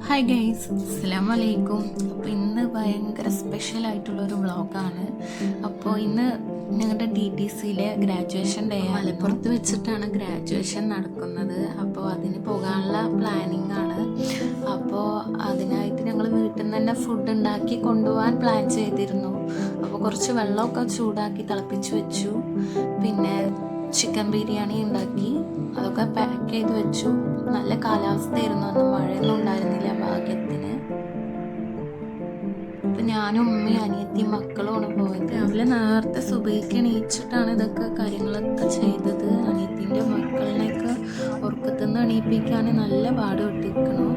Hi guys, അസ്സലാമു അലൈക്കും. അപ്പോൾ ഇന്ന് ഭയങ്കര സ്പെഷ്യലായിട്ടുള്ളൊരു വ്ളോഗാണ്. അപ്പോൾ ഇന്ന് ഞങ്ങളുടെ TTCയിലെ ഗ്രാജുവേഷൻ ഡേ മലപ്പുറത്ത് വെച്ചിട്ടാണ് ഗ്രാജുവേഷൻ നടക്കുന്നത്. അപ്പോൾ അതിന് പോകാനുള്ള പ്ലാനിങ് ആണ്. അപ്പോൾ അതിനായിട്ട് ഞങ്ങൾ വീട്ടിൽ നിന്ന് തന്നെ ഫുഡ് ഉണ്ടാക്കി കൊണ്ടുപോകാൻ പ്ലാൻ ചെയ്തിരുന്നു. അപ്പോൾ കുറച്ച് വെള്ളമൊക്കെ ചൂടാക്കി തിളപ്പിച്ച് വെച്ചു. പിന്നെ ചിക്കൻ ബിരിയാണി ഉണ്ടാക്കി, അതൊക്കെ പാക്ക് ചെയ്ത് വെച്ചു. നല്ല കാലാവസ്ഥയായിരുന്നു, അന്ന് മഴയൊന്നും ഉണ്ടായിരുന്നില്ല ഭാഗ്യത്തിന്. അപ്പം ഞാനും ഉമ്മയും അനിയത്തിയും മക്കളുമാണ് പോയത്. രാവിലെ നേരത്തെ സുബഹിക്ക് എണീച്ചിട്ടാണ് ഇതൊക്കെ കാര്യങ്ങളൊക്കെ ചെയ്തത്. അനിയത്തിൻ്റെ മക്കളിനെയൊക്കെ ഉറക്കത്തുനിന്ന് എണീപ്പിക്കാൻ നല്ല പാട് വിട്ടിരിക്കണം.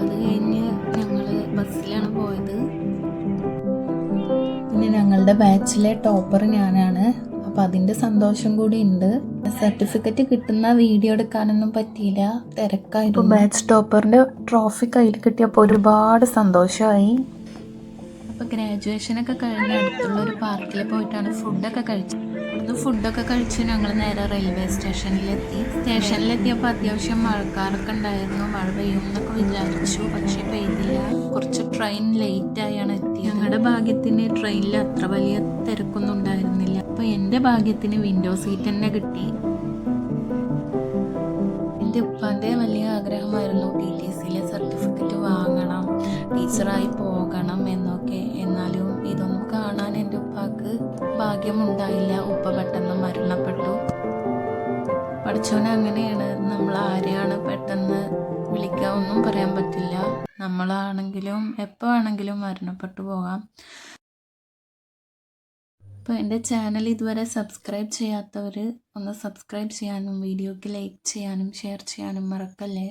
അത് കഴിഞ്ഞ് ഞങ്ങൾ ബസ്സിലാണ് പോയത്. പിന്നെ ഞങ്ങളുടെ ബാച്ചിലെ ടോപ്പർ ഞാനാണ്. അപ്പം അതിൻ്റെ സന്തോഷം കൂടി ഉണ്ട്. സർട്ടിഫിക്കറ്റ് കിട്ടുന്ന വീഡിയോ എടുക്കാനൊന്നും പറ്റിയില്ല, തിരക്കായിരുന്നു. ബാച്ച് ടോപ്പറിൻ്റെ ട്രോഫി കയ്യിൽ കിട്ടിയപ്പോൾ ഒരുപാട് സന്തോഷമായി. അപ്പോൾ ഗ്രാജുവേഷനൊക്കെ കഴിഞ്ഞ് അടുത്തുള്ള ഒരു പാർക്കിൽ പോയിട്ടാണ് ഫുഡൊക്കെ കഴിച്ചത്. അവിടുന്ന് ഫുഡൊക്കെ കഴിച്ച് ഞങ്ങൾ നേരെ റെയിൽവേ സ്റ്റേഷനിലെത്തിയപ്പോൾ അത്യാവശ്യം മഴക്കാരൊക്കെ ഉണ്ടായിരുന്നു. മഴ പെയ്യുമെന്നൊക്കെ വിചാരിച്ചു, പക്ഷേ പെയ്തില്ല. കുറച്ച് ട്രെയിൻ ലേറ്റായാണ് എത്തിയത്. ഞങ്ങളുടെ ഭാഗ്യത്തിന് ട്രെയിനിൽ അത്ര വലിയ തിരക്കൊന്നും ഉണ്ടായിരുന്നില്ല. അപ്പോൾ എൻ്റെ ഭാഗ്യത്തിന് വിൻഡോ സീറ്റ് തന്നെ കിട്ടി. എൻ്റെ ഉപ്പാൻ്റെ വലിയ ആഗ്രഹമായിരുന്നു TTCയിലെ സർട്ടിഫിക്കറ്റ് വാങ്ങണം, ടീച്ചറായി പോകണം എന്നൊക്കെ. എന്നാലും ഇതൊന്നും കാണാൻ എൻ്റെ ഉപ്പാക്ക് ഭാഗ്യമുണ്ടായില്ല. ഉപ്പ പെട്ടെന്ന് മരണപ്പെട്ടു. പഠിച്ചവനെ അങ്ങനെയാണ്, നമ്മൾ ആരെയാണ് പെട്ടെന്ന് വിളിക്കുക ഒന്നും പറയാൻ പറ്റില്ല. നമ്മളാണെങ്കിലും എപ്പോൾ വേണമെങ്കിലും മരണപ്പെട്ടു പോകാം. അപ്പോൾ എൻ്റെ ചാനൽ ഇതുവരെ സബ്സ്ക്രൈബ് ചെയ്യാത്തവർ ഒന്ന് സബ്സ്ക്രൈബ് ചെയ്യാനും വീഡിയോക്ക് ലൈക്ക് ചെയ്യാനും ഷെയർ ചെയ്യാനും മറക്കല്ലേ.